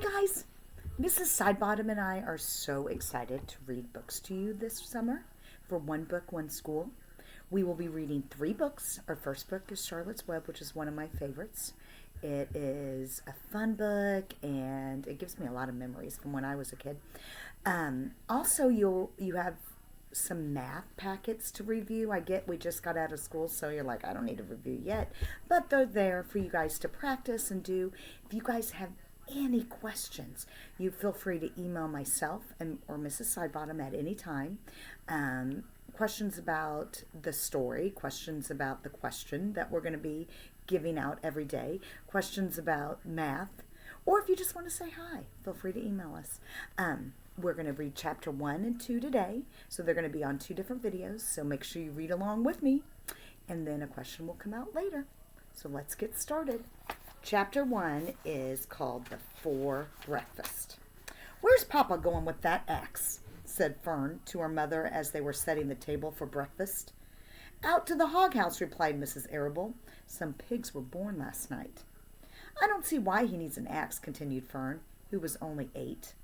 Hi guys, Mrs. Sidebottom and I are so excited to read books to you this summer for One Book, One School. We will be reading 3 books. Our first book is Charlotte's Web, which is one of my favorites. It is a fun book and it gives me a lot of memories from when I was a kid. Also, you have some math packets to review. We just got out of school, so you're like, I don't need a review yet. But they're there for you guys to practice and do. If you guys have any questions, you feel free to email myself or Mrs. Sidebottom at any time. Questions about the story, questions about the question that we're going to be giving out every day, questions about math, or if you just want to say hi, feel free to email us. We're going to read chapter 1 and 2 today, so they're going to be on 2 different videos, so make sure you read along with me, and then a question will come out later. So let's get started. Chapter 1 is called The 4 Breakfast. "Where's Papa going with that axe?" said Fern to her mother as they were setting the table for breakfast. "Out to the hog house," replied Mrs. Arable. "Some pigs were born last night." "I don't see why he needs an axe," continued Fern, who was only 8.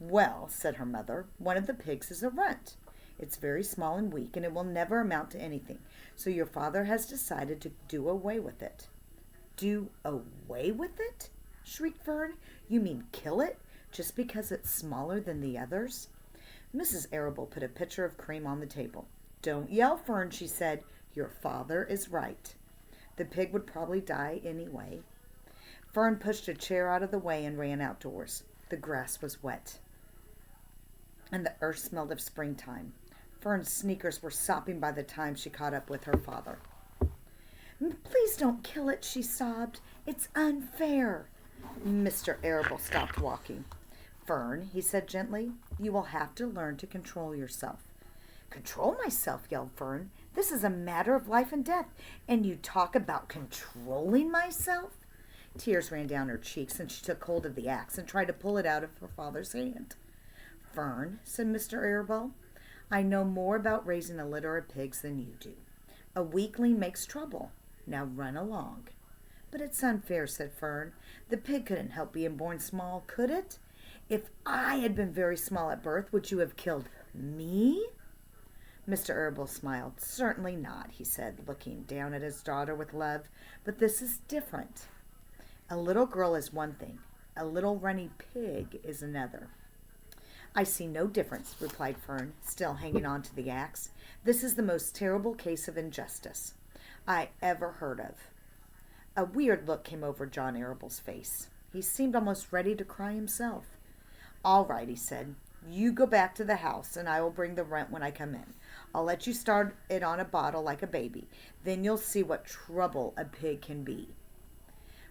"Well," said her mother, "one of the pigs is a runt. It's very small and weak, and it will never amount to anything. So your father has decided to do away with it." "Do away with it?" shrieked Fern. "You mean kill it, just because it's smaller than the others?" Mrs. Arable put a pitcher of cream on the table. "Don't yell, Fern," she said. "Your father is right. The pig would probably die anyway." Fern pushed a chair out of the way and ran outdoors. The grass was wet, and the earth smelled of springtime. Fern's sneakers were sopping by the time she caught up with her father. "Please don't kill it," she sobbed. "It's unfair." Mr. Arable stopped walking. "Fern," he said gently, "you will have to learn to control yourself." "Control myself?" yelled Fern. "This is a matter of life and death, and you talk about controlling myself?" Tears ran down her cheeks, and she took hold of the axe and tried to pull it out of her father's hand. "Fern," said Mr. Arable, "I know more about raising a litter of pigs than you do. A weakling makes trouble. Now run along." "But it's unfair," said Fern. "The pig couldn't help being born small, could it? If I had been very small at birth, would you have killed me?" Mr. Arable smiled. "Certainly not," he said, looking down at his daughter with love. "But this is different. A little girl is one thing. A little runny pig is another." "I see no difference," replied Fern, still hanging on to the axe. "This is the most terrible case of injustice I ever heard of." A weird look came over John Arable's face. He seemed almost ready to cry himself. "All right," he said. "You go back to the house, and I will bring the rent when I come in. I'll let you start it on a bottle like a baby. Then you'll see what trouble a pig can be."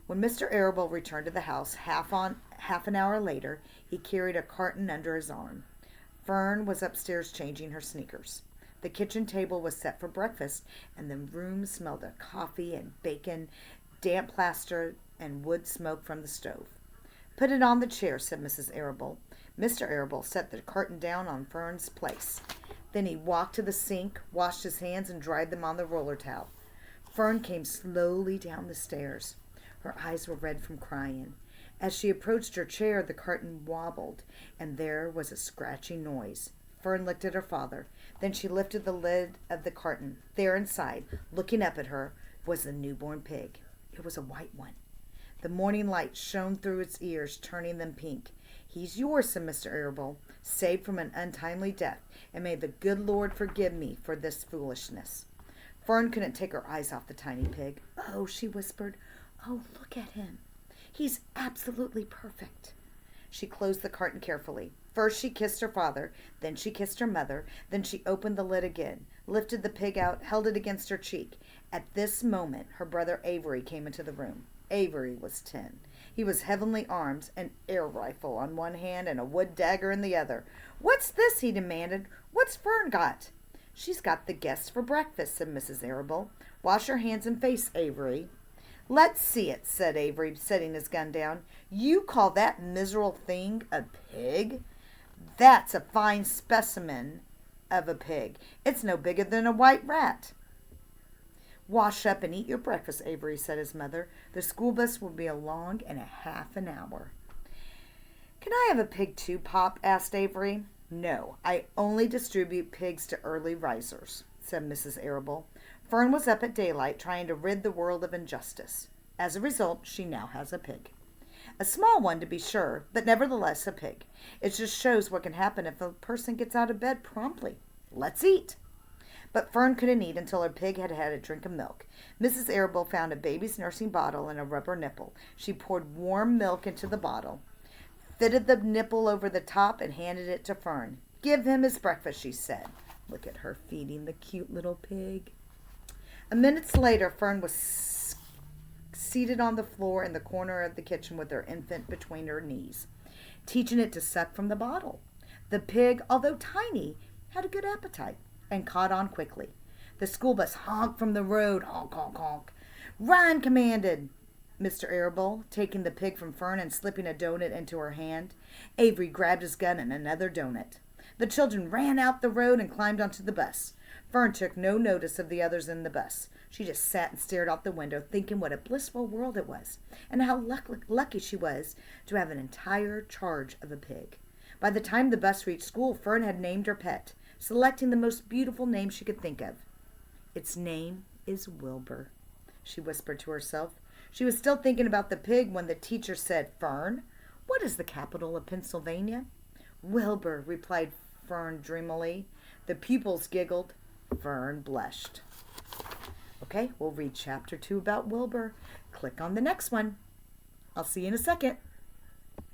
When Mr. Arable returned to the house half an hour later, he carried a carton under his arm. Fern was upstairs changing her sneakers. The kitchen table was set for breakfast, and the room smelled of coffee and bacon, damp plaster, and wood smoke from the stove. "Put it on the chair," said Mrs. Arable. Mr. Arable set the carton down on Fern's place. Then he walked to the sink, washed his hands, and dried them on the roller towel. Fern came slowly down the stairs. Her eyes were red from crying. As she approached her chair, the carton wobbled, and there was a scratching noise. Fern looked at her father. Then she lifted the lid of the carton. There inside, looking up at her, was the newborn pig. It was a white one. The morning light shone through its ears, turning them pink. "He's yours," said Mr. Arable, "saved from an untimely death, and may the good Lord forgive me for this foolishness." Fern couldn't take her eyes off the tiny pig. "Oh," she whispered, "oh, look at him. He's absolutely perfect." She closed the carton carefully. First she kissed her father, then she kissed her mother, then she opened the lid again, lifted the pig out, held it against her cheek. At this moment her brother Avery came into the room. Avery was 10. He was heavily armed, an air rifle on one hand and a wood dagger in the other. "What's this?" he demanded. "What's Fern got?" "She's got the guests for breakfast," said Mrs. Arable. "Wash your hands and face, Avery." "Let's see it," said Avery, setting his gun down. "You call that miserable thing a pig? That's a fine specimen of a pig. It's no bigger than a white rat." "Wash up and eat your breakfast, Avery," said his mother. "The school bus will be along in a half an hour." Can I have a pig too, Pop? Asked Avery. No, I only distribute pigs to early risers, said Mrs. Arable. Fern was up at daylight trying to rid the world of injustice. As a result, she now has a pig. A small one, to be sure, but nevertheless a pig. It just shows what can happen if a person gets out of bed promptly. Let's eat. But Fern couldn't eat until her pig had had a drink of milk. Mrs. Arable found a baby's nursing bottle and a rubber nipple. She poured warm milk into the bottle, fitted the nipple over the top, and handed it to Fern. Give him his breakfast, she said. Look at her feeding the cute little pig. A minute later, Fern was seated on the floor in the corner of the kitchen with her infant between her knees, teaching it to suck from the bottle. The pig, although tiny, had a good appetite and caught on quickly. The school bus honked from the road. Honk, honk, honk. Run, commanded Mr. Arable, taking the pig from Fern and slipping a donut into her hand. Avery grabbed his gun and another donut. The children ran out the road and climbed onto the bus. Fern took no notice of the others in the bus. She just sat and stared out the window, thinking what a blissful world it was, and how lucky she was to have an entire charge of a pig. By the time the bus reached school, Fern had named her pet, selecting the most beautiful name she could think of. Its name is Wilbur, she whispered to herself. She was still thinking about the pig when the teacher said, Fern, what is the capital of Pennsylvania? Wilbur, replied Fern dreamily. The pupils giggled. Fern blushed. Okay, we'll read chapter 2 about Wilbur. Click on the next one. I'll see you in a second.